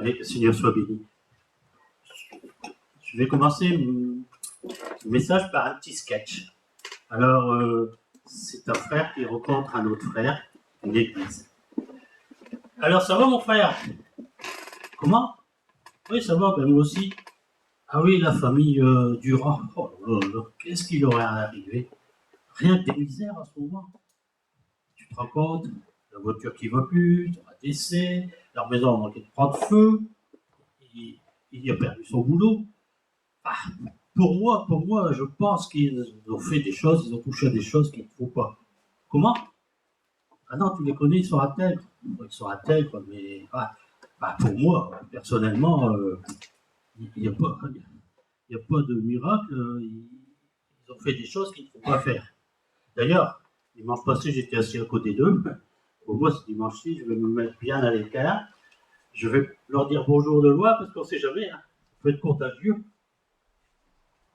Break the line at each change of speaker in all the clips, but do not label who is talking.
Oui, que le Seigneur soit béni. Je vais commencer mon message par un petit sketch. Alors, c'est un frère qui rencontre un autre frère, une église. Alors, ça va mon frère? Comment? Oui, ça va, ben moi aussi. Ah oui, la famille Durand. Oh là là, qu'est-ce qui leur est arrivé? Rien que des misères à ce moment. Tu te rends compte? La voiture qui ne va plus, un décès, leur maison a manqué de prendre feu, il a perdu son boulot. Ah, pour moi, je pense qu'ils ont fait des choses, ils ont touché à des choses qu'il ne faut pas. Comment? Ah non, tu les connais, ils sont intègres. Ils sont intègres, mais pour moi, personnellement, il n'y a pas de miracle. Ils ont fait des choses qu'il ne faut pas faire. D'ailleurs, dimanche passé, j'étais assis à côté d'eux. Pour moi, ce dimanche-ci, je vais me mettre bien à l'écart. Je vais leur dire bonjour de loin, parce qu'on ne sait jamais. Hein. Ça peut être contagieux.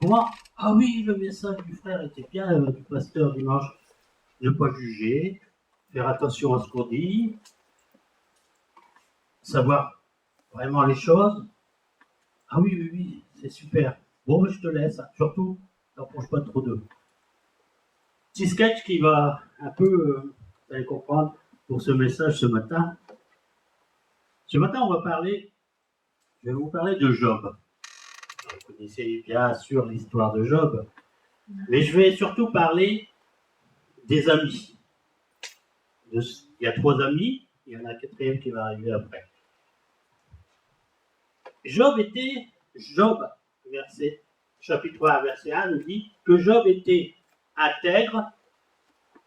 Comment? Ah oui, le message du frère était bien, du pasteur dimanche. Ne pas juger, faire attention à ce qu'on dit, savoir vraiment les choses. Ah oui, c'est super. Bon, je te laisse. Surtout, n'approche pas trop d'eux. Petit sketch qui va un peu, vous allez comprendre, pour ce message ce matin. Ce matin, je vais vous parler de Job. Vous connaissez bien sûr l'histoire de Job, mais je vais surtout parler des amis. Il y a 3 amis, il y en a un quatrième qui va arriver après. Job, chapitre 3, verset 1, nous dit que Job était intègre,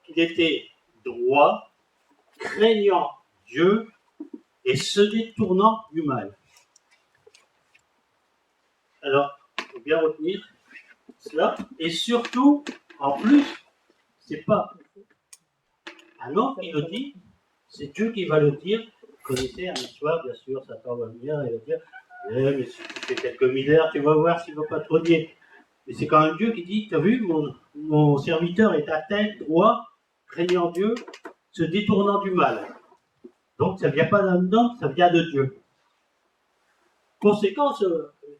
qu'il était droit, craignant Dieu et se détournant du mal. Alors, il faut bien retenir cela. Et surtout, en plus, c'est pas un homme qui le dit, c'est Dieu qui va le dire. Vous connaissez un histoire, bien sûr, Satan va venir et va dire mais si tu fais quelques milliards, tu vas voir s'il ne va pas te renier. Mais c'est quand même Dieu qui dit, tu as vu, mon serviteur est intègre, droit, craignant Dieu, se détournant du mal. Donc ça ne vient pas d'un homme, ça vient de Dieu. Conséquence,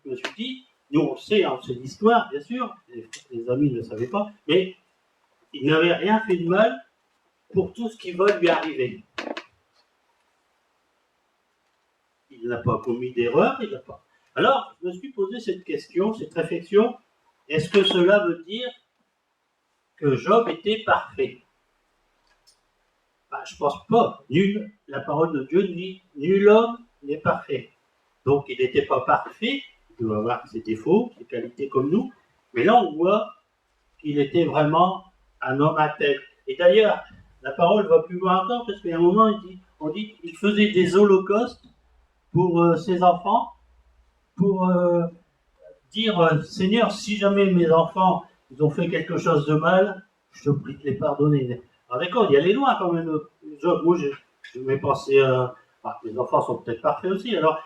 je me suis dit, nous on sait, hein, c'est l'histoire, bien sûr, les amis ne le savaient pas, mais il n'avait rien fait de mal pour tout ce qui va lui arriver. Il n'a pas commis d'erreur, il n'a pas. Alors, je me suis posé cette question, cette réflexion, est-ce que cela veut dire que Job était parfait? Je ne pense pas. La parole de Dieu dit, nul homme n'est parfait. Donc, il n'était pas parfait, il doit avoir ses défauts, ses qualités comme nous, mais là, on voit qu'il était vraiment un homme intègre. Et d'ailleurs, la parole va plus loin encore, parce qu'il y a un moment, on dit qu'il faisait des holocaustes pour ses enfants, pour dire, Seigneur, si jamais mes enfants ils ont fait quelque chose de mal, je te prie de les pardonner. Alors d'accord, il y a les lois quand même. Moi, je vais penser à... les enfants sont peut-être parfaits aussi, alors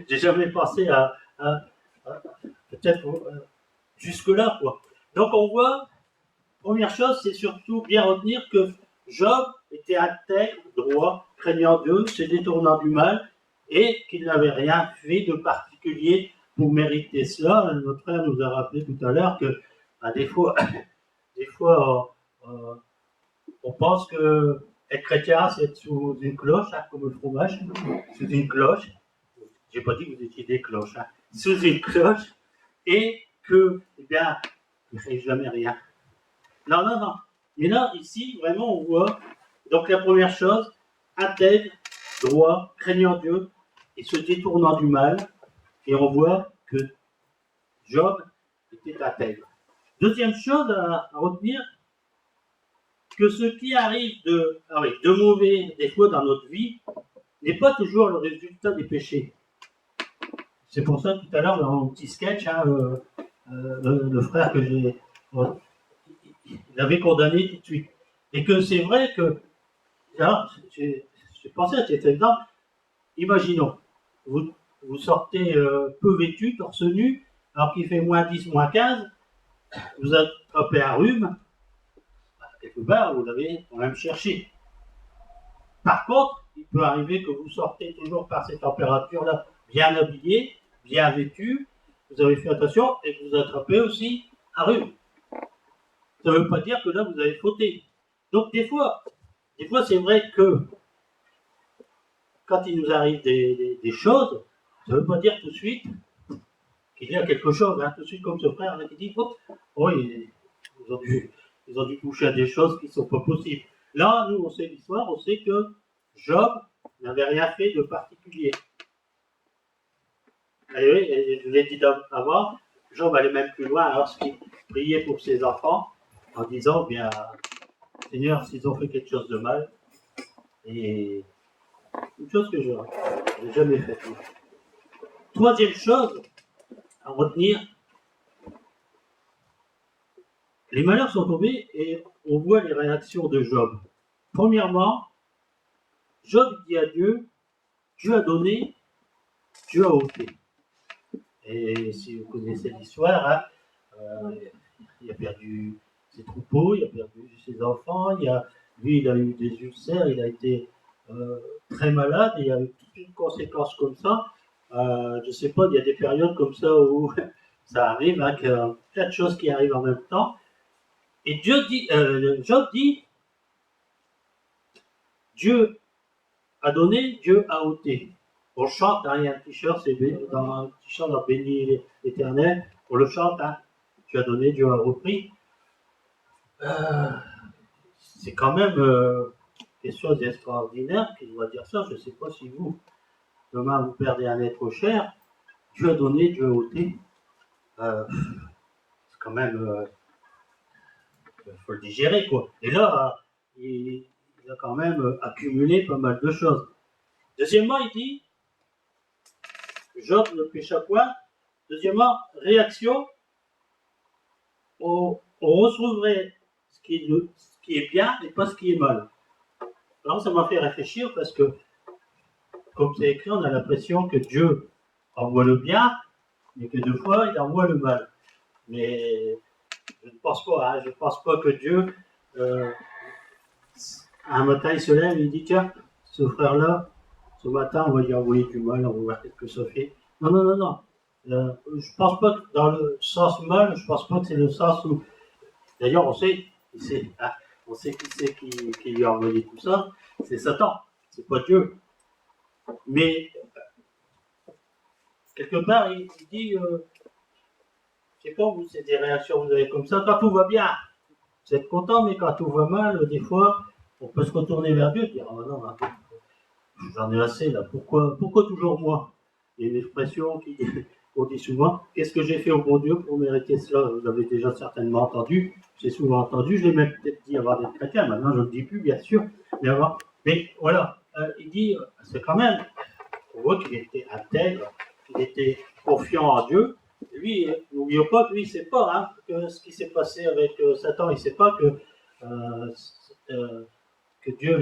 j'ai jamais pensé à peut-être jusque-là, quoi. Donc on voit, première chose, c'est surtout bien retenir que Job était intègre, droit, craignant Dieu, se détournant du mal, et qu'il n'avait rien fait de particulier pour mériter cela. Notre frère nous a rappelé tout à l'heure que des fois on pense que être chrétien, c'est être sous une cloche, hein, comme le fromage, sous une cloche. J'ai pas dit que vous étiez des cloches, hein, sous une cloche, et que, eh bien, il ne fait jamais rien. Non. Mais là, ici, vraiment, on voit, donc la première chose, intègre, droit, craignant Dieu, et se détournant du mal, et on voit que Job était intègre. Deuxième chose à retenir, que ce qui arrive de mauvais, des fois, dans notre vie, n'est pas toujours le résultat des péchés. C'est pour ça, tout à l'heure, dans mon petit sketch, hein, le frère que j'ai... il avait condamné tout de suite. Et que c'est vrai que... Alors, j'ai pensé à cet exemple. Imaginons, vous sortez peu vêtu, torse nu, alors qu'il fait moins 10, moins 15, vous attrapez un rhume, quelque part, vous l'avez quand même cherché. Par contre, il peut arriver que vous sortez toujours par ces températures-là, bien habillé, bien vêtu, vous avez fait attention et que vous attrapez aussi un rhume. Ça ne veut pas dire que là, vous avez fauté. Donc, des fois c'est vrai que quand il nous arrive des choses, ça ne veut pas dire tout de suite qu'il y a quelque chose. Hein. Tout de suite, comme ce frère là, qui dit, oh, ils ont dû toucher à des choses qui ne sont pas possibles. Là, nous, on sait l'histoire, on sait que Job n'avait rien fait de particulier. Et je vous l'ai dit avant, Job allait même plus loin lorsqu'il priait pour ses enfants en disant, bien, Seigneur, s'ils ont fait quelque chose de mal, et une chose que je n'ai jamais faite. Troisième chose à retenir, les malheurs sont tombés et on voit les réactions de Job. Premièrement, Job dit à Dieu, Dieu a donné, Dieu a ôté. Et si vous connaissez l'histoire, hein, il a perdu ses troupeaux, il a perdu ses enfants, lui il a eu des ulcères, il a été très malade, et il y a eu toute une conséquence comme ça. Je ne sais pas, il y a des périodes comme ça où ça arrive, hein, qu'il y a plein de choses qui arrivent en même temps. Et Job dit, Dieu a donné, Dieu a ôté. On chante, hein, il y a un petit chant, c'est dans un petit chant dans Béni l'Éternel, on le chante, hein, Dieu a donné, Dieu a repris. C'est quand même quelque chose d'extraordinaire qu'il doit dire ça. Je ne sais pas si vous, demain, vous perdez un être cher, Dieu a donné, Dieu a ôté. C'est quand même, il faut le digérer, quoi. Et là, il a quand même accumulé pas mal de choses. Deuxièmement, il dit, Job ne pécha point. Deuxièmement, réaction, on retrouverait ce qui est bien et pas ce qui est mal. Alors ça m'a fait réfléchir parce que, comme c'est écrit, on a l'impression que Dieu envoie le bien, mais que deux fois, il envoie le mal. Mais je ne pense pas, hein, je ne pense pas que Dieu, un matin, il se lève et il dit, tiens, ce frère-là, ce matin, on va lui envoyer du mal, on va voir ce que ça fait. Non, non, non, non. Je ne pense pas que dans le sens mal, je ne pense pas que c'est le sens où... D'ailleurs, on sait qui c'est qui lui a envoyé tout ça. C'est Satan, c'est pas Dieu. Mais, quelque part, il dit, je ne sais pas, vous, c'est des réactions que vous avez comme ça. Quand tout va bien, vous êtes content, mais quand tout va mal, des fois, on peut se retourner vers Dieu et dire, oh non, j'en ai assez là, pourquoi toujours moi? Il y a une expression qu'on dit souvent, qu'est-ce que j'ai fait au bon Dieu pour mériter cela? Vous l'avez déjà certainement entendu, j'ai souvent entendu, je l'ai même peut-être dit avant d'être chrétien, maintenant je ne le dis plus bien sûr, mais voilà, il dit, c'est quand même, on voit qu'il était intègre, qu'il était confiant en Dieu. Lui, n'oublions pas que lui, il ne sait pas hein, que ce qui s'est passé avec Satan, il ne sait pas que Dieu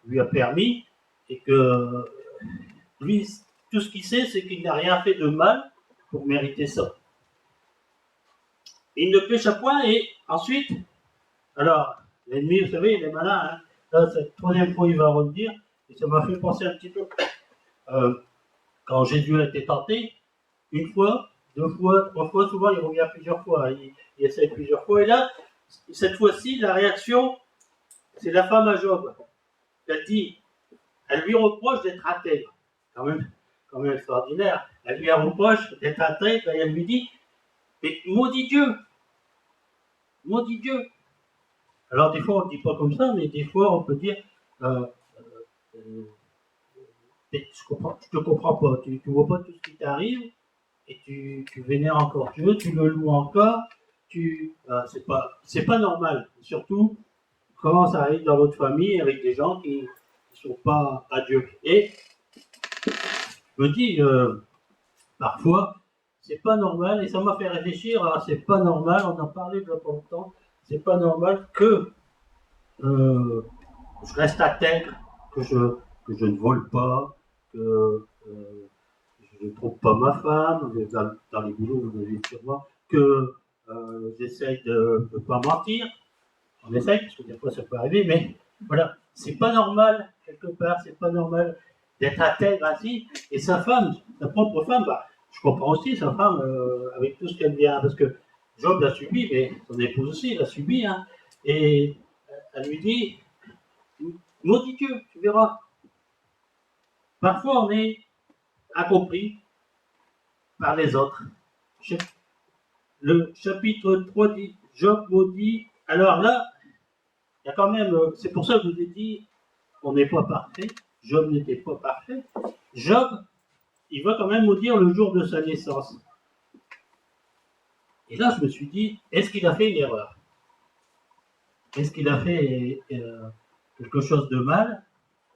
lui a permis et que lui, tout ce qu'il sait, c'est qu'il n'a rien fait de mal pour mériter ça. Il ne pécha point et ensuite, alors, l'ennemi, vous savez, il est malin, hein. Là, c'est la troisième fois il va revenir, et ça m'a fait penser un petit peu quand Jésus a été tenté, une fois, deux fois, trois fois, souvent il revient plusieurs fois, il essaie plusieurs fois, et là, cette fois-ci, la réaction, c'est la femme à Job. Elle dit, elle lui reproche d'être intègre, quand même extraordinaire, elle lui reproche d'être intègre, et elle lui dit, mais maudit Dieu. Alors des fois on ne dit pas comme ça, mais des fois on peut dire, je te comprends pas, tu ne vois pas tout ce qui t'arrive, et tu vénères encore Dieu, tu le loues encore, c'est pas normal. Surtout quand ça arrive dans votre famille avec des gens qui ne sont pas à Dieu. Et je me dis, parfois, c'est pas normal, et ça m'a fait réfléchir, c'est pas normal, on en parlait de longtemps, c'est pas normal que je reste intègre, que je ne vole pas, que je ne trompe pas ma femme, dans les boulots, vous l'avez sûrement, que j'essaye de ne pas mentir. On essaye, parce que des fois ça peut arriver, mais voilà, c'est pas normal, quelque part, c'est pas normal d'être intègre ainsi. Et sa femme, sa propre femme, bah, je comprends aussi sa femme avec tout ce qu'elle vient, parce que Job l'a subi, mais son épouse aussi l'a subi, hein. Et elle lui dit, maudit Dieu, tu verras. Parfois, on est incompris par les autres. Le chapitre 3 dit, Job maudit. Alors là, il y a quand même, c'est pour ça que je vous ai dit, on n'est pas parfait. Job n'était pas parfait. Job, il va quand même maudire le jour de sa naissance. Et là, je me suis dit, est-ce qu'il a fait une erreur? Est-ce qu'il a fait quelque chose de mal?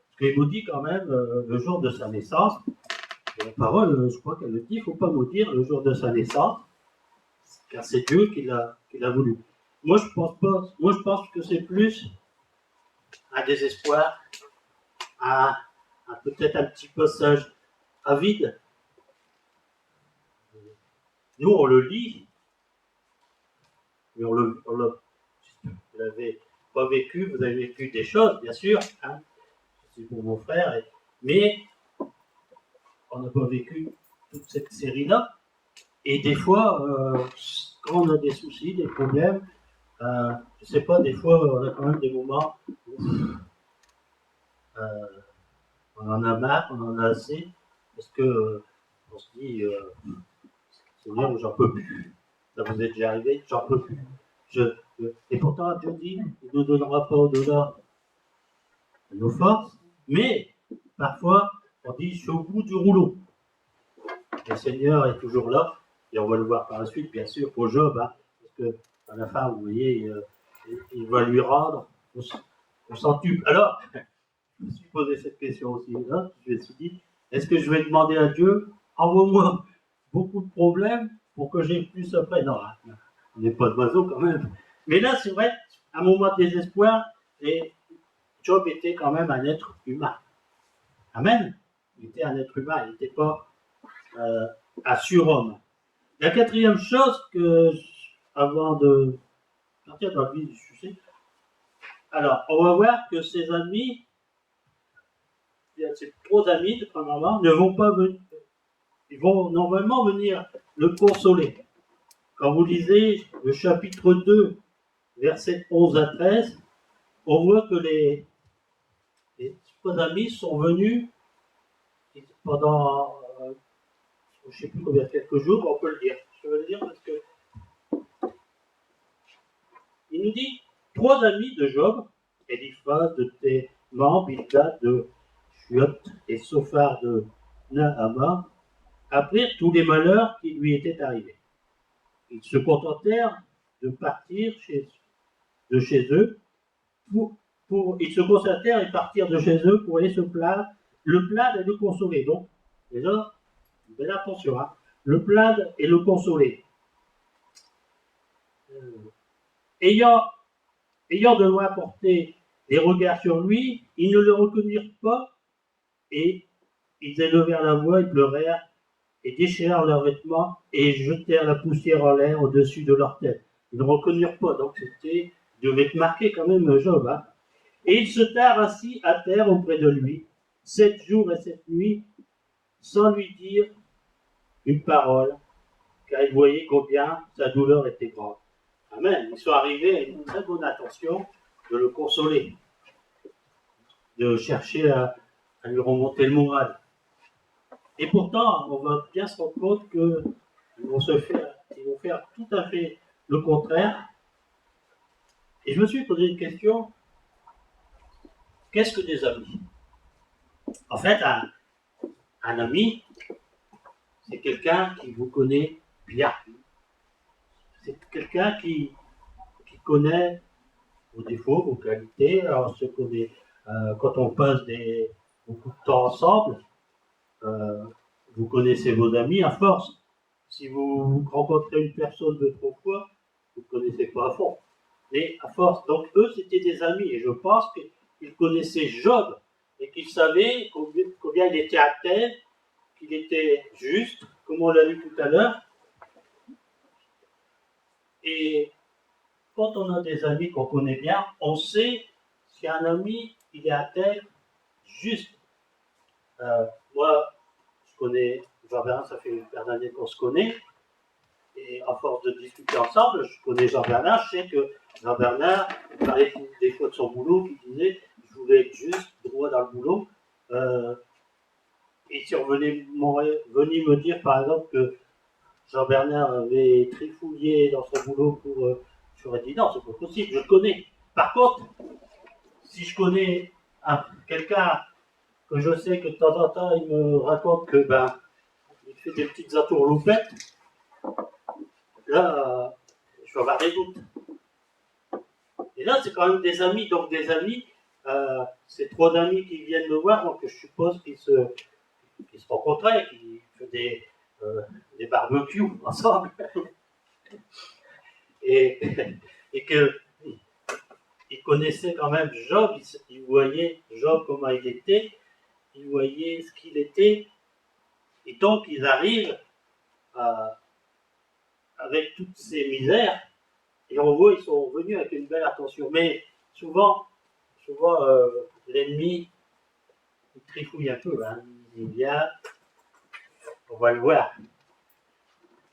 Parce qu'il maudit quand même le jour de sa naissance. Et la parole, je crois qu'elle le dit, il ne faut pas maudire le jour de sa naissance, car c'est Dieu qui l'a voulu. Moi, je pense pas. Moi, je pense que c'est plus un désespoir, peut-être un petit passage à vide. Nous, on le lit, mais vous l'avez pas vécu, vous avez vécu des choses, bien sûr, hein, c'est pour mon frère, mais on n'a pas vécu toute cette série-là. Et des fois, quand on a des soucis, des problèmes, je sais pas, des fois, on a quand même des moments où on en a marre, on en a assez, parce que on se dit, Seigneur, j'en peux plus. Ça vous est déjà arrivé, j'en peux plus. Et pourtant, Dieu dit, il ne nous donnera pas au-delà de nos forces, mais parfois, on dit, je suis au bout du rouleau. Le Seigneur est toujours là, et on va le voir par la suite, bien sûr, pour Job, hein, parce que à la fin, vous voyez, il va lui rendre au centuple. Alors, je me suis posé cette question aussi, là, je me suis dit, est-ce que je vais demander à Dieu, envoie-moi beaucoup de problèmes pour que j'ai plus après? Non, on n'est pas d'oiseau quand même. Mais là, c'est vrai, un moment de désespoir, et Job était quand même un être humain. Amen. Il était un être humain, il n'était pas un surhomme. La quatrième chose que, avant de partir dans le vif du sujet, alors, on va voir que ses amis, ses trois amis, premièrement, ne vont pas venir, ils vont normalement venir le consoler. Quand vous lisez le chapitre 2, versets 11 à 13, on voit que les trois amis sont venus pendant, je ne sais plus combien, quelques jours, on peut le dire. Je veux le dire parce que il nous dit, trois amis de Job, Eliphaz de Théman, Bildad de Shuot et Sophar de Naama, apprirent tous les malheurs qui lui étaient arrivés. Ils se contentèrent de partir de chez eux, ils se concertèrent et partirent de chez eux pour aller se plaindre, le plaindre et le consoler. Donc, déjà, belle attention, hein, le plaindre et le consoler. Ayant de loin porté les regards sur lui, ils ne le reconnurent pas et ils élevèrent la voix, ils pleurèrent et déchirèrent leurs vêtements et jetèrent la poussière en l'air au-dessus de leur tête. Ils ne reconnurent pas, donc il devait être marqué quand même Job. Hein. Et ils se tinrent assis à terre auprès de lui, 7 jours et 7 nuits, sans lui dire une parole, car ils voyaient combien sa douleur était grande. Amen. Ils sont arrivés à une très bonne intention de le consoler, de chercher à lui remonter le moral. Et pourtant, on va bien se rendre compte qu'ils vont faire tout à fait le contraire. Et je me suis posé une question, qu'est-ce que des amis? En fait, un ami, c'est quelqu'un qui vous connaît bien. C'est quelqu'un qui connaît vos défauts, vos qualités. Alors, on se connaît, quand on passe beaucoup de temps ensemble, vous connaissez vos amis à force. Si vous rencontrez une personne 2-3 fois, vous ne connaissez pas à fond. Mais à force. Donc, eux, c'était des amis. Et je pense qu'ils connaissaient Job et qu'ils savaient combien il était à terre, qu'il était juste, comme on l'a vu tout à l'heure. Et quand on a des amis qu'on connaît bien, on sait si un ami il est intègre, juste. Moi, je connais Jean Bernard, ça fait une paire d'années qu'on se connaît, et à force de discuter ensemble, je connais Jean Bernard, je sais que Jean Bernard parlait des fois de son boulot, qui disait je voulais être juste, droit dans le boulot. Et si on venait me dire par exemple que Jean Bernard avait trifouillé dans son boulot pour. J'aurais dit non, c'est pas possible, je le connais. Par contre, si je connais quelqu'un que je sais que de temps en temps il me raconte que il fait des petites entourloupettes, là, je vais avoir des doutes. Et là, c'est quand même des amis, donc des amis, c'est 3 amis qui viennent me voir, donc je suppose qu'ils se rencontraient, qu'ils faisaient des barbecues ensemble. et que ils connaissaient quand même Job, ils voyaient Job comment il était, ils voyaient ce qu'il était, et donc ils arrivent avec toutes ces misères, et on voit ils sont venus avec une belle attention. Mais souvent l'ennemi, il trifouille un peu, hein. Il vient, on va le voir.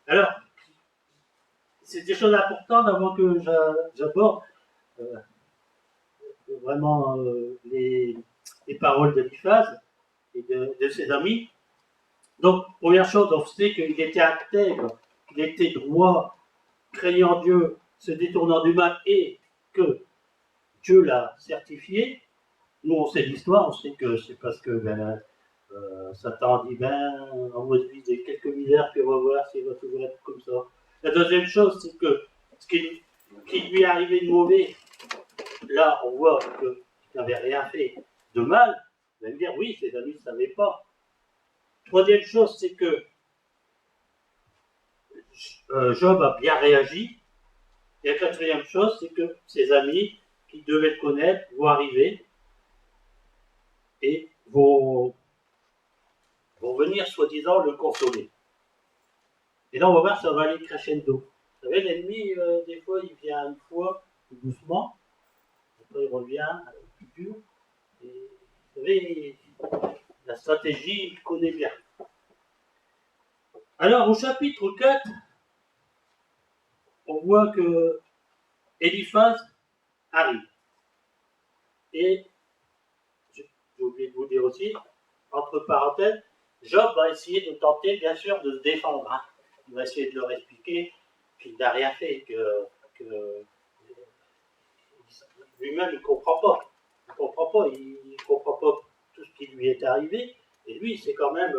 Alors, c'est des choses importantes avant que j'aborde vraiment les paroles d'Eliphaz et de ses amis. Donc, première chose, on sait qu'il était intègre, qu'il était droit, craignant Dieu, se détournant du mal, et que Dieu l'a certifié. Nous, on sait l'histoire, on sait que c'est parce que Satan dit on va se viser quelques misères, puis on va voir s'il va toujours être comme ça. La deuxième chose, c'est que ce qui lui est arrivé de mauvais, là, on voit qu'il n'avait rien fait de mal. Vous allez me dire, oui, ses amis ne savaient pas. Troisième chose, c'est que Job a bien réagi. Et la quatrième chose, c'est que ses amis, qui devaient le connaître, vont arriver et vont venir, soi-disant, le consoler. Et là, on va voir, ça va aller crescendo. Vous savez, l'ennemi, des fois, il vient une fois, tout doucement, après il revient, plus dur. Et vous savez, la stratégie, il connaît bien. Alors, au chapitre 4, on voit que Eliphaz arrive. Et, j'ai oublié de vous dire aussi, entre parenthèses, Job va essayer de tenter, bien sûr, de se défendre. Hein. Il va essayer de leur expliquer qu'il n'a rien fait, que lui-même, il ne comprend pas. Il ne comprend pas tout ce qui lui est arrivé. Et lui, c'est quand même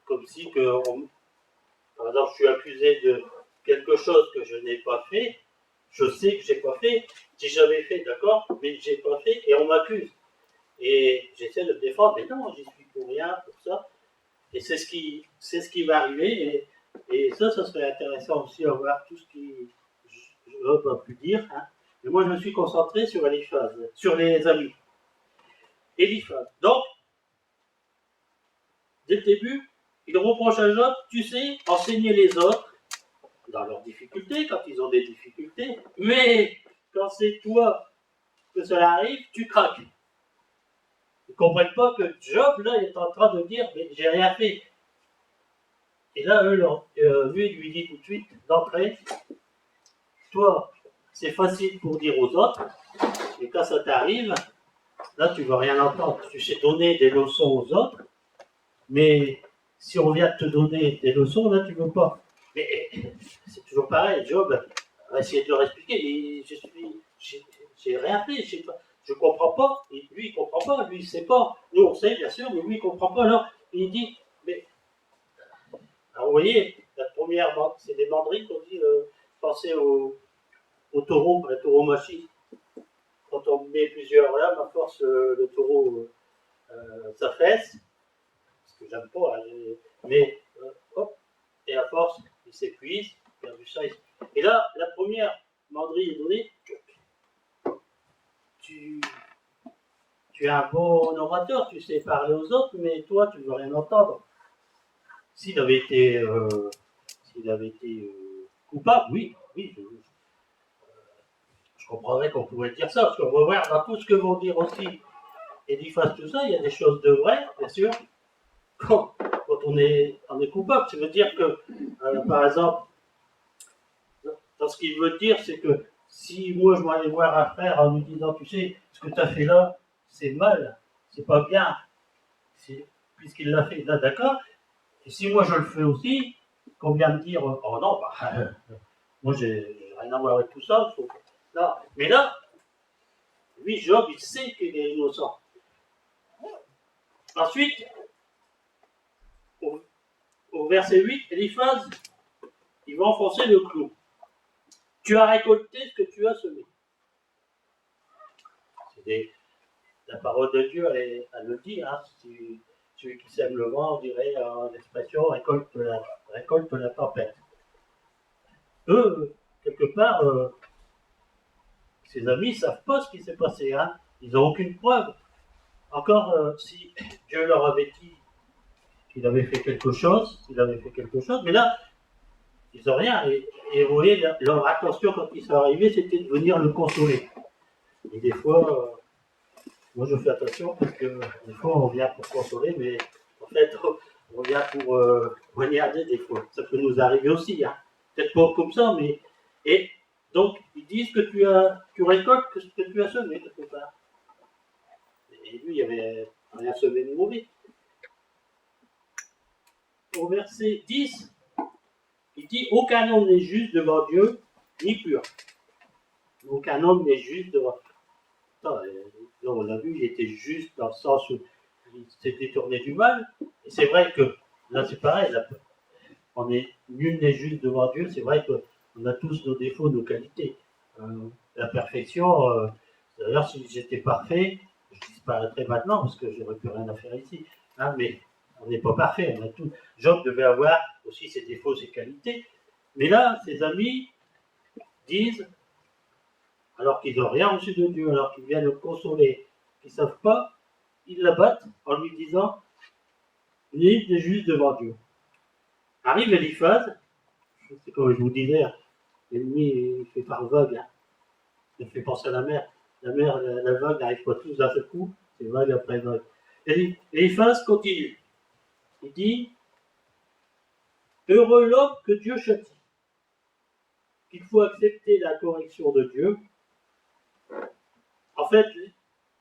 comme si, par exemple, je suis accusé de quelque chose que je n'ai pas fait. Je sais que je n'ai pas fait. Si j'avais fait, d'accord, mais je n'ai pas fait, et on m'accuse. Et j'essaie de me défendre, mais non, j'y suis pour rien, pour ça. Et c'est ce qui va arriver. Et ça serait intéressant aussi à voir tout ce qui Job a pu dire. Hein. Mais moi, je me suis concentré sur Eliphaz, sur les amis. Eliphaz. Donc, dès le début, il reproche à Job, tu sais, enseigner les autres dans leurs difficultés, quand ils ont des difficultés, mais quand c'est toi que cela arrive, tu craques. Ils ne comprennent pas que Job, là, il est en train de dire, mais j'ai rien fait. Et là, lui, il lui dit tout de suite, d'entrée, toi, c'est facile pour dire aux autres, et quand ça t'arrive, là, tu ne veux rien entendre. Tu sais donner des leçons aux autres, mais si on vient te donner des leçons, là, tu ne veux pas. Mais c'est toujours pareil, Job va essayer de leur expliquer. J'ai rien fait, je ne comprends pas. Et lui, il ne comprend pas, lui, il ne sait pas. Nous, on sait, bien sûr, mais lui, il ne comprend pas. Alors, il dit, mais... Alors, vous voyez, la première, c'est des mandarines qu'on dit, pensez au taureau, la tauromachie. Quand on met plusieurs lames, à force, le taureau s'affaisse, ce que j'aime pas, hein, mais hop, et à force, il s'épuise, et là, la première mandarine est donnée, tu es un bon orateur, tu sais parler aux autres, mais toi, tu ne veux rien entendre. S'il avait été, coupable, oui, je comprendrais qu'on pouvait dire ça, parce qu'on va voir dans tout ce que vont dire aussi Eliphaz, tout ça, il y a des choses de vraies, bien sûr, quand on est coupable. Ça veut dire que, par exemple, dans ce qu'il veut dire, c'est que si moi je vais aller voir un frère en lui disant, tu sais, ce que tu as fait là, c'est mal, c'est pas bien, puisqu'il l'a fait, là, d'accord. Et si moi je le fais aussi, qu'on vient me dire, oh non, bah, moi j'ai rien à voir avec tout ça, non. Mais là, lui, Job, il sait qu'il est innocent. Ensuite, au verset 8, Eliphaz, il va enfoncer le clou. Tu as récolté ce que tu as semé. La parole de Dieu, elle le dit, hein, celui qui sème le vent, on dirait en expression, récolte la tempête. Eux, quelque part, ses amis ne savent pas ce qui s'est passé, hein. Ils n'ont aucune preuve. Encore, si Dieu leur avait dit qu'il avait fait quelque chose, mais là, ils n'ont rien. Et vous voyez, leur attention quand ils sont arrivés, c'était de venir le consoler. Et des fois, moi je fais attention parce que des fois on vient pour consoler, mais en fait on vient pour regarder des fois. Ça peut nous arriver aussi, hein. Peut-être pas comme ça, mais. Et donc ils disent que tu récoltes ce que tu as semé quelque part. Et lui, il avait rien semé de mauvais. Au verset 10, il dit aucun homme n'est juste devant Dieu, ni pur. Aucun homme n'est juste devant Dieu. Là, on l'a vu, il était juste dans le sens où il s'est détourné du mal. Et c'est vrai que là, c'est pareil. Là, nul n'est juste devant Dieu. C'est vrai qu'on a tous nos défauts, nos qualités. La perfection, d'ailleurs, si j'étais parfait, je disparaîtrais maintenant parce que j'aurais plus rien à faire ici. Hein, mais on n'est pas parfait. On a tout. Job devait avoir aussi ses défauts, ses qualités. Mais là, ses amis disent, alors qu'ils n'ont rien reçu de Dieu, alors qu'ils viennent le consoler, qu'ils ne savent pas, ils l'abattent en lui disant nul n'est juste devant Dieu. Arrive Eliphaz, c'est comme je vous disais, l'ennemi il fait par vague, hein. Il fait penser à la mer. La mer, la vague n'arrive pas tous d'un seul coup, c'est vague après vague. Eliphaz continue. Il dit heureux l'homme que Dieu châtie, qu'il faut accepter la correction de Dieu. En fait,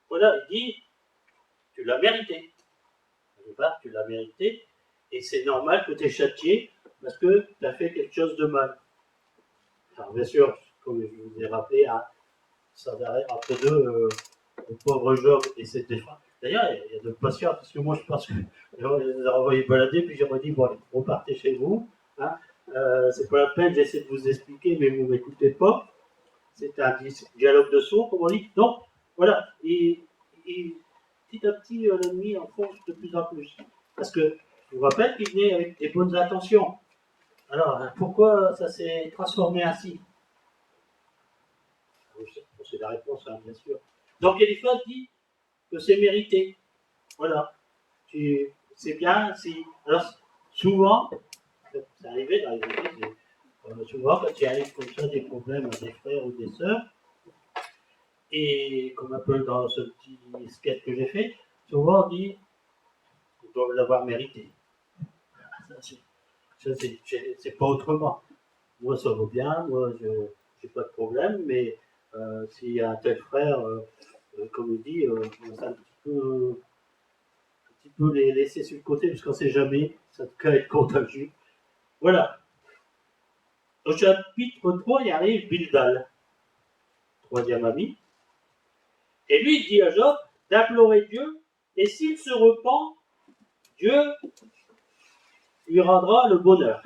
voilà, il dit tu l'as mérité. Tu l'as mérité, et c'est normal que tu es châtié parce que tu as fait quelque chose de mal. Alors, bien sûr, comme je vous ai rappelé, hein, ça d'arrêt entre deux, le pauvre Job et ses défunts. D'ailleurs, il y a de patience, parce que moi, je pense que les a envoyés balader, puis j'aurais dit bon, allez, repartez chez vous. Hein, c'est pas la peine, j'essaie de vous expliquer, mais vous ne m'écoutez pas. C'est un dialogue de sourds, comme on dit. Donc, voilà. Et petit à petit, l'ennemi enfonce de plus en plus. Parce que je vous rappelle qu'il venait avec des bonnes intentions. Alors, pourquoi ça s'est transformé ainsi? C'est la réponse, hein, bien sûr. Donc, Eliphaz dit que c'est mérité. Voilà. C'est bien si. Alors, souvent, c'est arrivé dans les églises, souvent, quand il arrive comme ça des problèmes à des frères ou des sœurs, et comme un peu dans ce petit sketch que j'ai fait, souvent on dit qu'ils doivent l'avoir mérité. C'est pas autrement. Moi, ça va bien, moi, je n'ai pas de problème, mais s'il y a un tel frère, comme on dit, on va un petit peu les laisser sur le côté, parce qu'on ne sait jamais, ça peut être contagieux. Voilà. Au chapitre 3, il arrive Bildad, troisième ami, et lui, il dit à Job d'implorer Dieu, et s'il se repent, Dieu lui rendra le bonheur.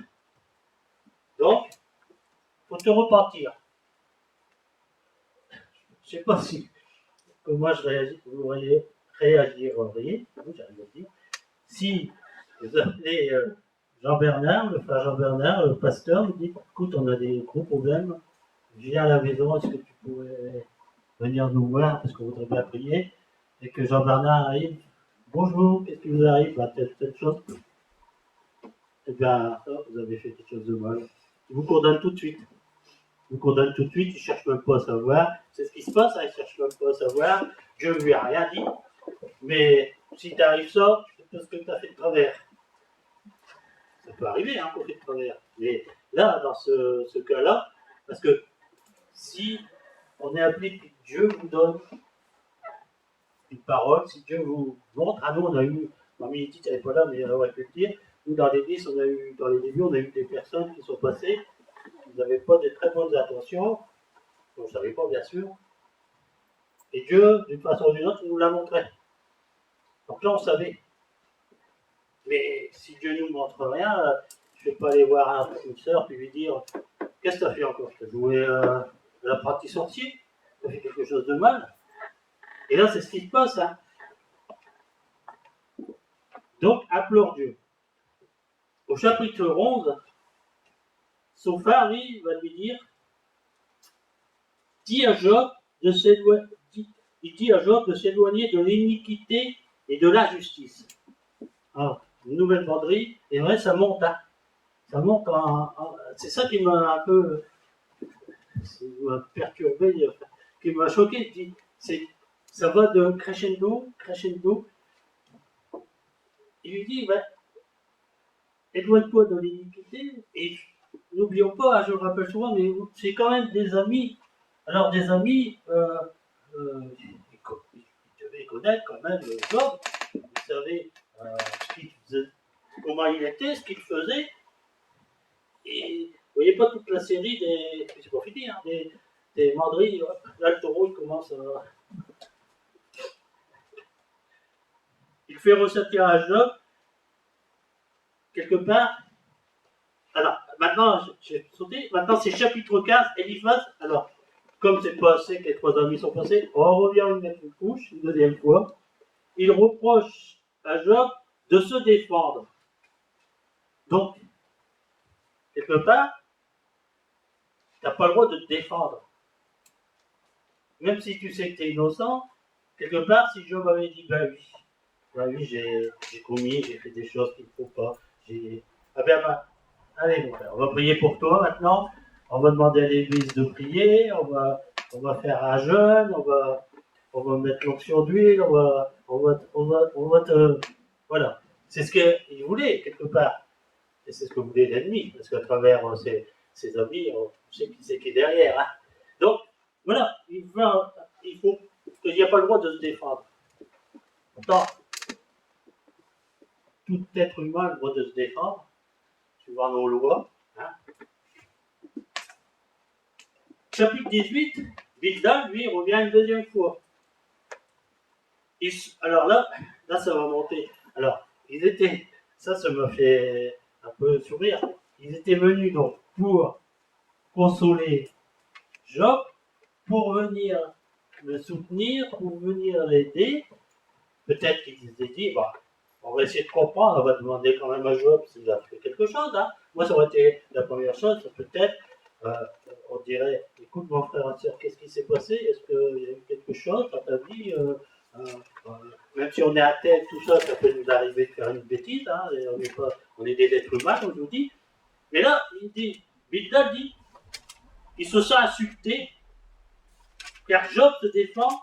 Donc, il faut te repentir. Je ne sais pas si, comment vous réagiriez, si vous appelez Jean-Bernard, le frère Jean-Bernard, le pasteur, vous dit écoute, on a des gros problèmes, viens à la maison, est-ce que tu pourrais venir nous voir parce qu'on voudrait bien prier, et que Jean-Bernard arrive, bonjour, qu'est-ce qui vous arrive, telle chose. Eh bien, vous avez fait quelque chose de mal. Il vous condamne tout de suite. nous condamne tout de suite, il ne cherche même pas à savoir. C'est ce qui se passe, hein, il ne cherche même pas à savoir. Dieu ne lui a rien dit. Mais si t'arrive ça, c'est parce que tu as fait de travers. Ça peut arriver hein, qu'on fait de travers. Mais là, dans ce cas-là, parce que si on est appelé que Dieu vous donne une parole, si Dieu vous montre, nous on a eu, Mamie Edith n'était pas là, mais elle aurait pu le dire, nous dans l'église, dans les débuts, on a eu des personnes qui sont passées, qui n'avaient pas de très bonnes intentions, on ne savait pas bien sûr, et Dieu, d'une façon ou d'une autre, il nous l'a montré. Donc là, on savait. Mais si Dieu ne nous montre rien, je ne vais pas aller voir une sœur et lui dire qu'est-ce que tu as fait encore? Tu as joué à l'apprenti sorcier? Tu as fait quelque chose de mal? Et là, c'est ce qui se passe. Hein. Donc, implore Dieu. Au chapitre 11, Sophar, lui, va lui dire dit à Job de s'éloigner de l'iniquité et de l'injustice. Alors, une nouvelle banderie, et vrai, ça monte. Hein. Ça monte c'est ça qui m'a un peu perturbé, qui m'a choqué. Ça va de crescendo. Il lui dit, éloigne-toi de l'iniquité, et n'oublions pas, je le rappelle souvent, mais c'est quand même des amis. Alors des amis, ils devaient connaître quand même Job. Vous savez comment il était, ce qu'il faisait. Et vous voyez pas toute la série des. C'est pas fini, hein, des manderies. Là, le taureau, il commence à. Il fait ressentir à Job, quelque part. Alors, maintenant, j'ai sauté. Maintenant, c'est chapitre 15, Eliphaz. Alors, comme c'est passé, que les trois amis sont passés, on revient une couche, une deuxième fois. Il reproche à Job de se défendre. Donc, quelque part, tu n'as pas le droit de te défendre. Même si tu sais que tu es innocent, quelque part, si Job avait dit, oui, j'ai commis, j'ai fait des choses qu'il ne faut pas, allez mon frère, on va prier pour toi maintenant, on va demander à l'église de prier, on va faire un jeûne, on va mettre l'onction d'huile, on va te... Voilà. C'est ce qu'il voulait, quelque part. Et c'est ce que voulait l'ennemi, parce qu'à travers ses amis, on sait qui c'est qui est derrière. Hein. Donc, voilà, il faut qu'il n'y a pas le droit de se défendre. Pourtant, tout être humain a le droit de se défendre, suivant nos lois. Hein. Chapitre 18, Bildad, lui, revient une deuxième fois. Alors là, ça va monter. Alors, ça me fait un peu sourire. Ils étaient venus donc pour consoler Job, pour venir le soutenir, pour venir l'aider. Peut-être qu'ils s'étaient dit, on va essayer de comprendre, on va demander quand même à Job s'il a fait quelque chose. Hein. Moi, ça aurait été la première chose, peut-être, on dirait, écoute mon frère et soeur, qu'est-ce qui s'est passé? Est-ce qu'il y a eu quelque chose dans ta vie même si on est athée, tout ça, ça peut nous arriver de faire une bêtise, hein, et on est des êtres humains, comme je vous dis. Mais là, Bildad dit, il se sent insulté, car Job se défend,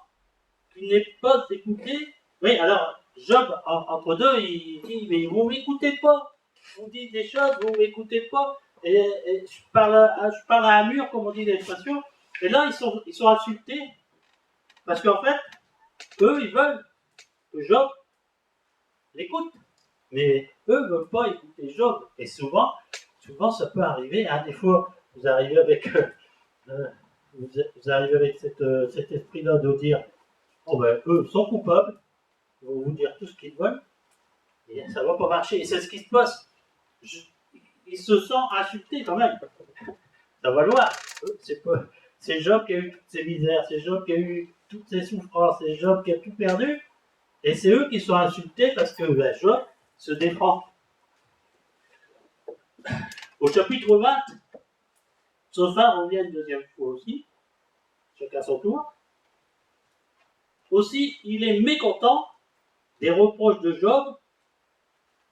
qu'il n'est pas écouté. Oui, alors, Job, entre deux, il dit, mais vous ne m'écoutez pas. On dit des choses, vous ne m'écoutez pas. Et je parle à un mur, comme on dit l'expression. Et là, ils sont insultés, parce qu'en fait, eux, ils veulent que Job l'écoute. Mais eux ne veulent pas écouter Job. Et souvent, ça peut arriver. Hein, des fois, vous arrivez avec, cet esprit-là de dire eux sont coupables, ils vont vous dire tout ce qu'ils veulent, et ça ne va pas marcher. Et c'est ce qui se passe. Ils se sentent insultés quand même. Ça va loin. C'est Job qui a eu toutes ces misères, c'est Job qui a eu toutes ces souffrances, c'est Job qui a tout perdu. Et c'est eux qui sont insultés parce que Job se défend. Au chapitre 20, Sophar revient une deuxième fois aussi, chacun son tour. Aussi, il est mécontent des reproches de Job,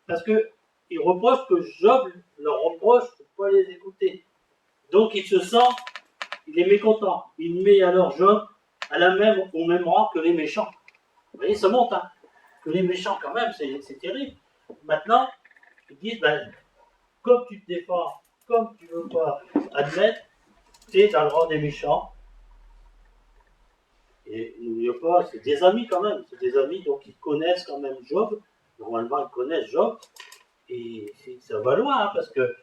parce qu'il reproche que Job leur reproche de ne pas les écouter. Donc il se sent il est mécontent. Il met alors Job au même rang que les méchants. Vous voyez, ça monte, hein. Que les méchants, quand même, c'est terrible. Maintenant, ils disent, ben, comme tu te défends, comme tu ne veux pas admettre, tu es dans le rang des méchants. Et n'oubliez pas, c'est des amis quand même. C'est des amis, donc ils connaissent quand même Job. Normalement, ils connaissent Job. Et ça va loin, hein, parce que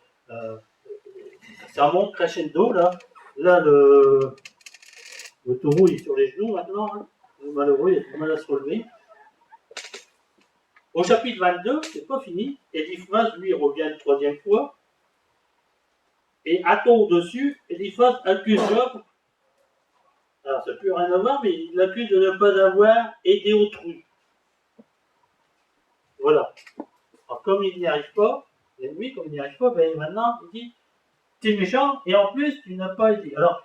ça monte crescendo, là. Là, le taureau, il est sur les genoux maintenant. Hein. Le malheureux, il a du mal à se relever. Au chapitre 22, c'est pas fini. Eliphaz, lui, revient une troisième fois. Et à ton au-dessus, Eliphaz accuse Job. Alors, ça n'a plus rien à voir, mais il l'accuse de ne pas avoir aidé autrui. Voilà. Alors, comme il n'y arrive pas, l'ennemi, comme il n'y arrive pas, ben maintenant, il dit, t'es méchant, et en plus, tu n'as pas aidé. Alors,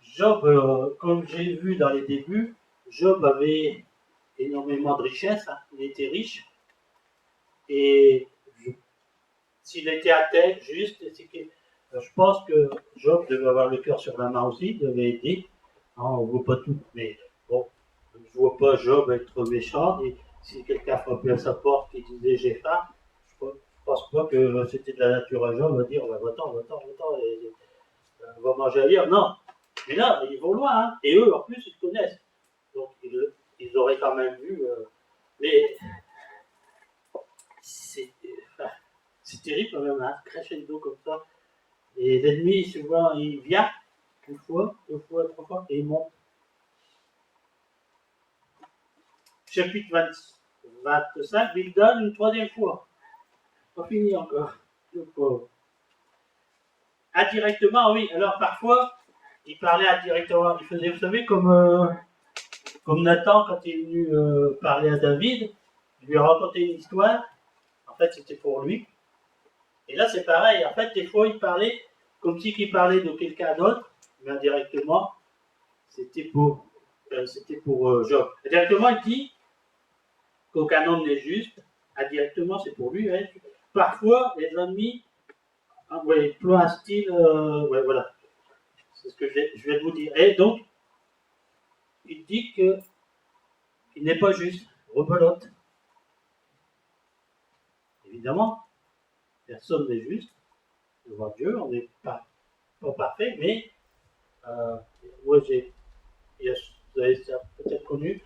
Job, comme j'ai vu dans les débuts, Job avait énormément de richesses, hein. Il était riche, et s'il était athée, juste, je pense que Job devait avoir le cœur sur la main aussi, il devait aider. On ne voit pas tout, mais bon, je ne vois pas Job être méchant, et si quelqu'un frappait à sa porte et disait j'ai faim, je ne pense pas que c'était de la nature à Job de dire va-t'en, va manger ailleurs. Non, mais là, ils vont loin, hein. Et eux, en plus, ils connaissent. Donc, ils auraient quand même vu. Mais c'est terrible quand même, hein, crescendo comme ça. Et l'ennemi, souvent, il vient une fois, deux fois, trois fois, et il monte. Chapitre 25, il donne une troisième fois. Pas fini encore. Le pauvre. Indirectement, oui. Alors, parfois, il parlait indirectement. Il faisait, vous savez, comme Nathan, quand il est venu parler à David, il lui a raconté une histoire. En fait, c'était pour lui. Et là, c'est pareil. En fait, des fois, il parlait comme si il parlait de quelqu'un d'autre, mais indirectement, c'était pour Job. Indirectement, il dit qu'aucun homme n'est juste. Indirectement, c'est pour lui. Hein. Parfois, les ennemis emploient un style. Voilà. C'est ce que je viens de vous dire. Et donc, il dit qu'il n'est pas juste. Rebelote. Évidemment, personne n'est juste devant Dieu. On n'est pas parfait, mais moi, vous avez peut-être connu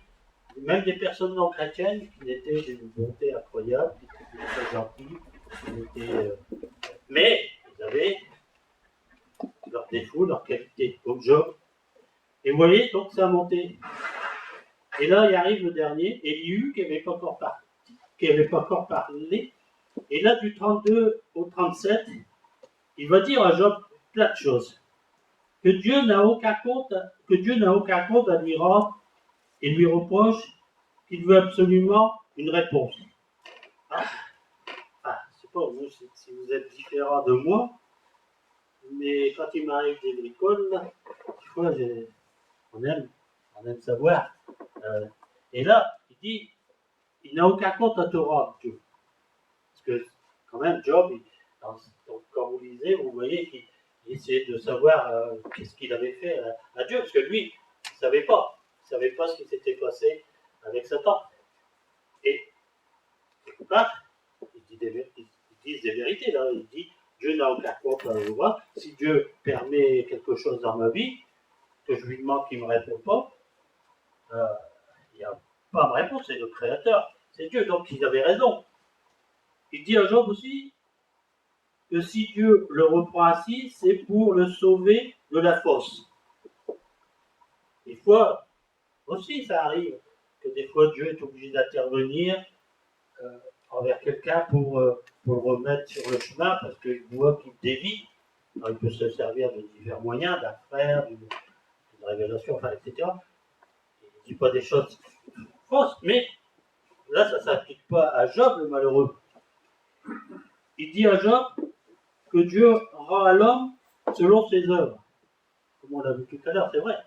même des personnes non chrétiennes qui étaient d'une bonté incroyable, qui étaient très gentilles, mais ils avaient leurs défauts, leurs qualités, comme Job. Et vous voyez, donc ça a monté. Et là, il arrive le dernier, Élihu, qui n'avait pas encore parlé. Et là, du 32 au 37, il va dire à Job plein de choses. Que Dieu n'a aucun compte à lui rendre et lui reproche qu'il veut absolument une réponse. Je ne sais pas vous, si vous êtes différent de moi, mais quand il m'arrive des bricoles, des fois, on aime savoir. Et là, il dit, il n'a aucun compte à te rendre, Dieu. Parce que, quand même, Job, quand vous lisez, vous voyez qu'il essayait de savoir qu'est-ce qu'il avait fait à Dieu, parce que lui, il ne savait pas. Il ne savait pas ce qui s'était passé avec Satan. Et quelque part, ils disent des vérités, là. Il dit, Dieu n'a aucun compte à me voir. Si Dieu permet quelque chose dans ma vie, que je lui demande qu'il ne me répond pas, il n'y a pas à me répondre, c'est le Créateur, c'est Dieu, donc il avait raison. Il dit à Job aussi que si Dieu le reprend ainsi, c'est pour le sauver de la fosse. Des fois, aussi ça arrive, que des fois Dieu est obligé d'intervenir envers quelqu'un pour le remettre sur le chemin, parce qu'il voit qu'il dévie. Alors, il peut se servir de divers moyens, d'un frère, d'une révélation, enfin, etc. Il ne dit pas des choses fausses, mais là, ça ne s'applique pas à Job, le malheureux. Il dit à Job que Dieu rend à l'homme selon ses œuvres. Comme on l'a vu tout à l'heure, c'est vrai.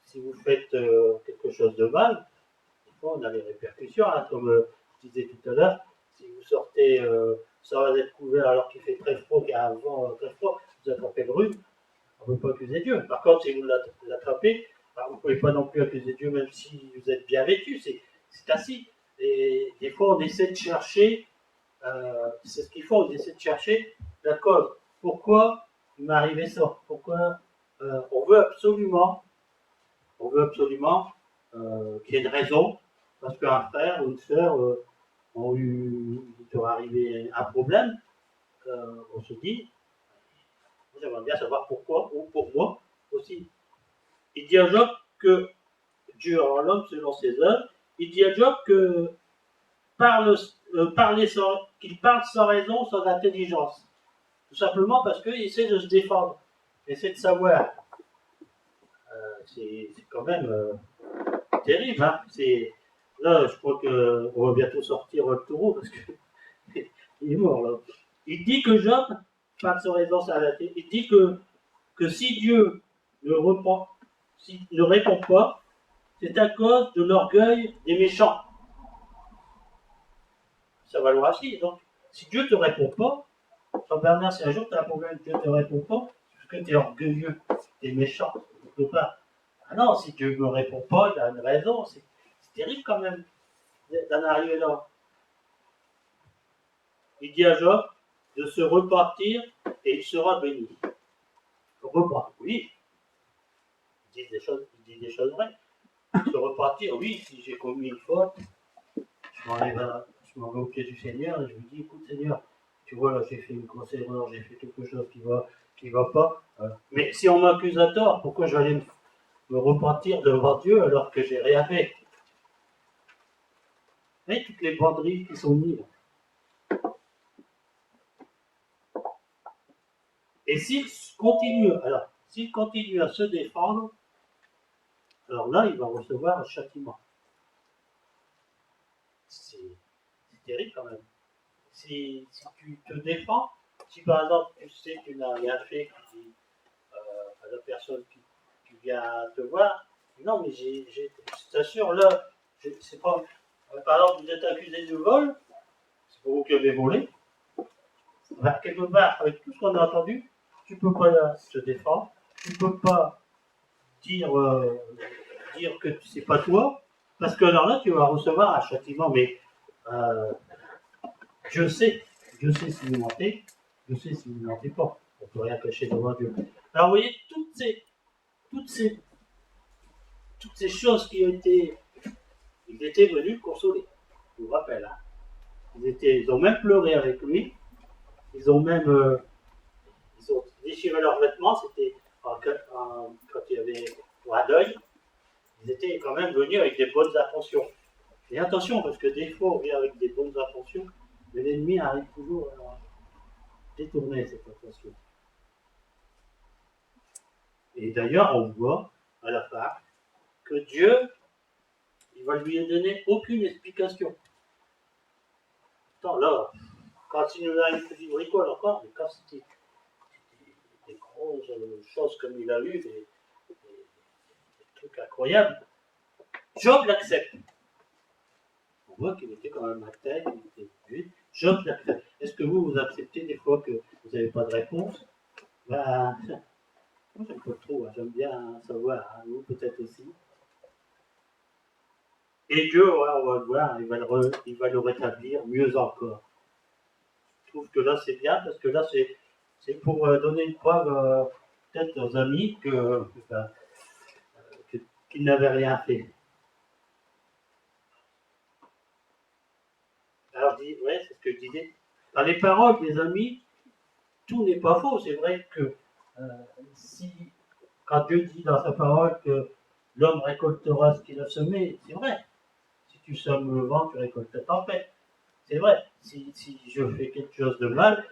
Si vous faites quelque chose de mal, des fois on a les répercussions, hein, comme je disais tout à l'heure, si vous sortez sans être couvert alors qu'il fait très froid, qu'il y a un vent très froid, vous attrapez le rhume, On ne peut pas accuser Dieu. Par contre, si vous l'attrapez, vous ne pouvez pas non plus accuser Dieu, même si vous êtes bien vêtu. C'est ainsi. Et des fois, on essaie de chercher, c'est ce qu'il faut, on essaie de chercher la cause. Pourquoi il m'est arrivé ça? Pourquoi on veut absolument qu'il y ait une raison, parce qu'un frère ou une sœur il leur est arrivé un problème, on se dit, j'aimerais bien savoir pourquoi, ou pour moi aussi. Il dit à Job que Dieu rend l'homme selon ses œuvres. Il dit à Job que qu'il parle sans raison, sans intelligence. Tout simplement parce qu'il essaie de se défendre, il essaie de savoir. C'est quand même terrible. Hein. Là, je crois qu'on va bientôt sortir le taureau parce qu'il est mort là. Il dit que Job parle sans raison, sans intelligence. Il dit que si Dieu ne répond pas, c'est à cause de l'orgueil des méchants. Ça va loin aussi. Donc, si Dieu ne te répond pas, Jean-Bernard, si un jour tu as un problème, Dieu ne te répond pas, parce que tu es orgueilleux, tu es méchant, tu ne peux pas. Ah non, si Dieu ne me répond pas, il y a une raison. C'est terrible quand même d'en arriver là. Il dit à Job de se repartir et il sera béni. Repartir, oui. Il dit des choses vraies. Se repartir, oui, si j'ai commis une faute, je m'en vais au pied du Seigneur et je lui dis, écoute Seigneur, tu vois là j'ai fait une grosse erreur, j'ai fait quelque chose qui va pas. Mais si on m'accuse à tort, pourquoi je vais aller me repentir devant Dieu alors que j'ai rien fait? Vous voyez toutes les banderies qui sont mises. Et s'il continue à se défendre, alors là, il va recevoir un châtiment. C'est terrible quand même. Si tu te défends, si par exemple tu sais que tu n'as rien fait, tu dis à la personne qui vient te voir, non mais je t'assure là, c'est pas. Par exemple, vous êtes accusé de vol, c'est pas vous qui avez volé. Quelque part, avec tout ce qu'on a entendu, tu ne peux pas te défendre, tu ne peux pas dire que c'est pas toi, parce que alors là, tu vas recevoir un châtiment, mais je sais si vous mentez, je sais si vous ne mentez pas. On ne peut rien cacher devant Dieu. Alors vous voyez, toutes ces choses qui ont été, ils étaient venus le consoler. Je vous rappelle, hein. Ils ont même pleuré avec lui, ils ont déchiré leurs vêtements, c'était quand il y avait un deuil, ils étaient quand même venus avec des bonnes intentions. Et attention, parce que des fois, on vient avec des bonnes intentions, mais l'ennemi arrive toujours à détourner cette intention. Et d'ailleurs, on voit à la fin que Dieu, il va lui donner aucune explication. Attends, là, quand il nous a dit bricole encore, mais quand c'était des grosses choses comme il a eu, des trucs incroyables, Job l'accepte. On voit qu'il était quand même à tête, il était vite. Job l'accepte. Est-ce que vous acceptez des fois que vous n'avez pas de réponse? Ben, moi j'aime pas trop, j'aime bien savoir, hein, vous peut-être aussi. Et Dieu, ouais, on va le voir, il va le rétablir mieux encore. Je trouve que là c'est bien, parce que là c'est pour donner une preuve peut-être aux amis qu'ils n'avaient rien fait. Alors je dis, ouais, c'est ce que je disais. Dans les paroles des amis, tout n'est pas faux. C'est vrai que quand Dieu dit dans sa parole que l'homme récoltera ce qu'il a semé, c'est vrai. Si tu sèmes le vent, tu récoltes la tempête. C'est vrai. Si je fais quelque chose de mal,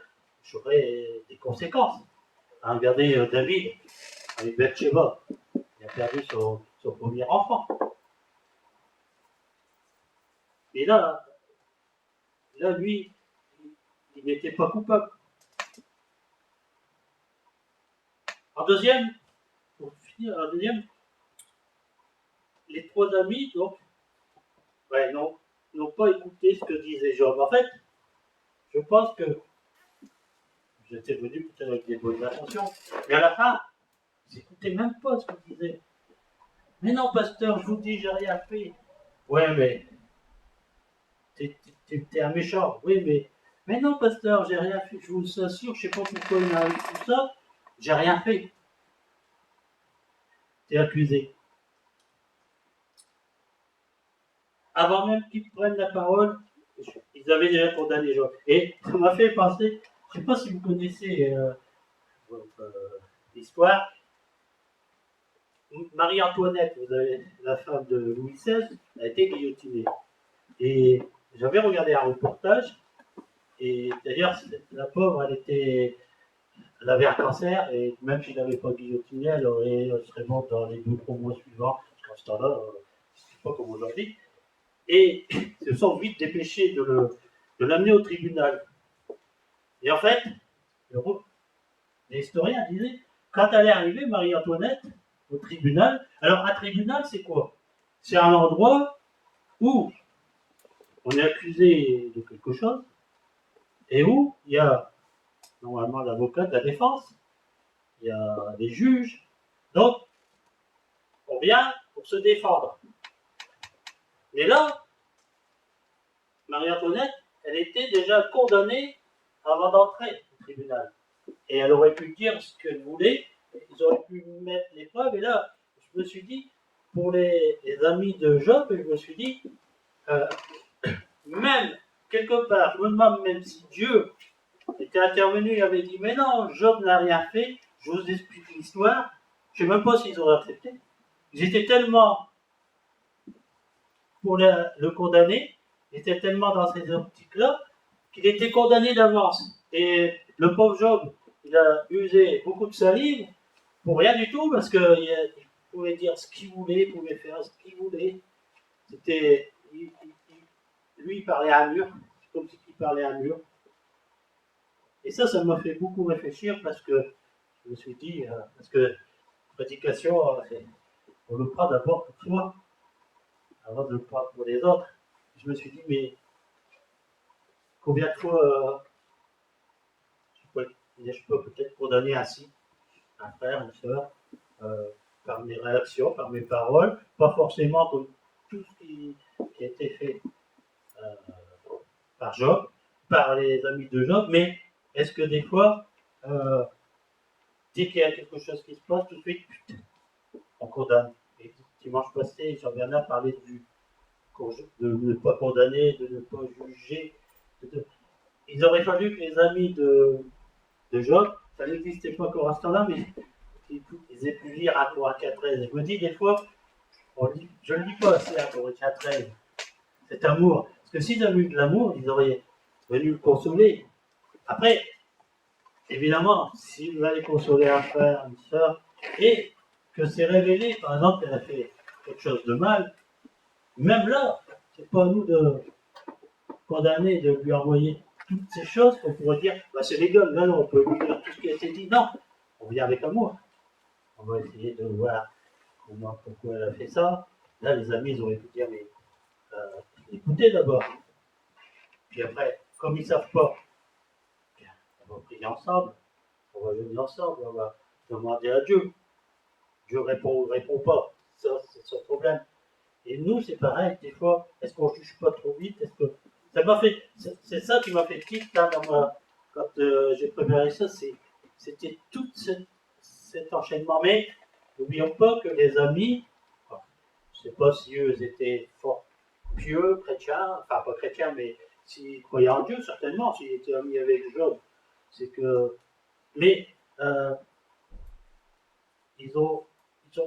j'aurai des conséquences. Regardez David avec Bathsheba. Il a perdu son premier enfant. Et là, lui, il n'était pas coupable. En deuxième, pour finir, les trois amis, donc, n'ont pas écouté ce que disait Job. En fait, je pense que j'étais venu peut-être avec des bonnes intentions, mais à la fin, Ils n'écoutaient même pas ce que je disais. Mais non, pasteur, je vous dis, j'ai rien fait. Ouais, mais t'es un méchant. Oui, mais non, pasteur, j'ai rien fait. Je vous assure, je sais pas pourquoi il m'arrive tout ça. J'ai rien fait. T'es accusé. Avant même qu'ils prennent la parole, ils avaient déjà condamné les gens. Et ça m'a fait penser, je ne sais pas si vous connaissez l'histoire, Marie-Antoinette, vous avez la femme de Louis XVI, a été guillotinée. Et j'avais regardé un reportage, et d'ailleurs, la pauvre, elle avait un cancer, et même si elle n'avait pas guillotiné, elle serait morte dans les 2-3 mois suivants, parce qu'à ce temps-là, c'est pas comme aujourd'hui. Et ils se sont vite dépêchés de l'amener au tribunal. Et en fait, les historiens disaient, quand elle est arrivée, Marie-Antoinette, au tribunal, alors un tribunal, c'est quoi? C'est un endroit où on est accusé de quelque chose et où il y a normalement l'avocat de la défense, il y a des juges, donc on vient pour se défendre. Mais là, Marie-Antoinette, elle était déjà condamnée avant d'entrer au tribunal. Et elle aurait pu dire ce qu'elle voulait, ils auraient pu mettre les preuves, et là, je me suis dit, pour les amis de Job, je me suis dit, euh, même, quelque part, je me demande même si Dieu était intervenu et avait dit, mais non, Job n'a rien fait, je vous explique l'histoire, je ne sais même pas s'ils auraient accepté. Ils étaient tellement pour le condamner, il était tellement dans ces optiques-là, qu'il était condamné d'avance. Et le pauvre Job, il a usé beaucoup de salive pour rien du tout, parce qu'il pouvait dire ce qu'il voulait, il pouvait faire ce qu'il voulait. C'était. Lui, il parlait à un mur, c'est comme s'il parlait à un mur. Et ça m'a fait beaucoup réfléchir, parce que je me suis dit, parce que la prédication, on le prend d'abord pour soi, avant de le prendre pour les autres. Je me suis dit, mais combien de fois je peux peut-être condamner ainsi un frère, une soeur, par mes réactions, par mes paroles, pas forcément comme tout ce qui a été fait euh, par Job, par les amis de Job, mais est-ce que des fois, dès qu'il y a quelque chose qui se passe, tout de suite, on condamne. Et dimanche passé, Jean-Bernard parlait de ne pas condamner, de ne pas juger. Il aurait fallu que les amis de Job, ça n'existait pas encore à ce temps-là, mais ils aient pu lire 1 Corinthiens 13. Je me dis des fois, je ne lis pas assez 1 Corinthiens 13, cet amour. Parce que s'ils avaient eu de l'amour, ils auraient venu le consoler. Après, évidemment, s'il va aller consoler un frère, une soeur, et que c'est révélé, par exemple, qu'elle a fait quelque chose de mal, même là, c'est pas à nous de condamner, de lui envoyer toutes ces choses qu'on pourrait dire, bah, c'est légal, là, on peut lui dire tout ce qui a été dit. Non, on vient avec amour. On va essayer de voir pourquoi elle a fait ça. Là, les amis, ils auraient pu dire, mais écoutez d'abord. Puis après, comme ils ne savent pas, on va prier ensemble, on va venir ensemble, on va demander à Dieu. Dieu répond ou ne répond pas. Ça, c'est son problème. Et nous, c'est pareil, des fois, est-ce qu'on ne juge pas trop vite? Est-ce que ça m'a fait, c'est ça qui m'a fait tilt là, quand j'ai préparé ça, c'était tout cet enchaînement. Mais n'oublions pas que les amis, je ne sais pas si eux étaient fort pieux, chrétiens, enfin pas chrétiens, mais s'ils croyaient en Dieu, certainement, s'ils étaient amis avec Job, c'est que. Mais ils n'ont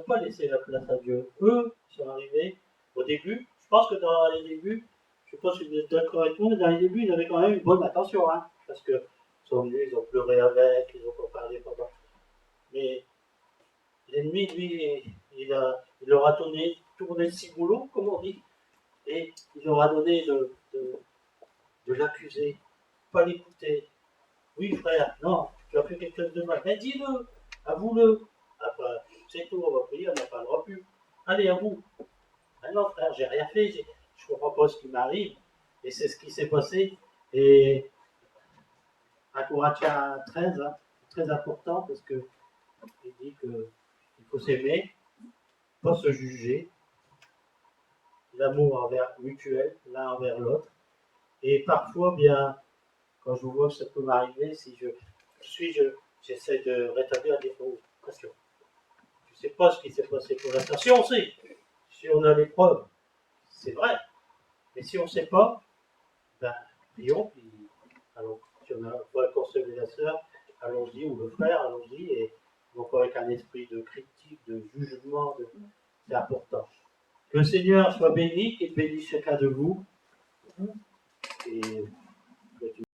pas laissé la place à Dieu. Eux, ils sont arrivés au début. Je pense que dans les débuts, je ne sais pas si vous êtes d'accord avec moi, mais dans les débuts, ils avaient quand même une bonne attention, hein, parce qu'ils sont venus, ils ont pleuré avec, ils ont pas parlé pendant. Mais l'ennemi, lui, il leur a tourné le ciboulot, comme on dit, et il leur a donné de l'accuser, pas l'écouter. Oui, frère, non, tu as fait quelque chose de mal. Mais dis-le, avoue-le. Après, c'est tout, on va prier, on n'a pas le droit plus. Allez, avoue. Ah non, frère, j'ai rien fait, je ne comprends pas ce qui m'arrive. Et c'est ce qui s'est passé. Et à Corinthiens 13, hein, c'est très important parce qu'il dit que faut s'aimer, pas se juger, l'amour mutuel l'un envers l'autre. Et parfois, bien, quand je vois que ça peut m'arriver, si j'essaie de rétablir des attention. Je ne sais pas ce qui s'est passé pour l'instant. Si on sait, si on a les preuves, c'est vrai. Mais si on ne sait pas, ben, prions, puis allons. Si on a consoler la sœur, allons-y, ou le frère, allons-y, et non pas avec un esprit de critique, de jugement, c'est important. Que le Seigneur soit béni, qu'il bénisse chacun de vous.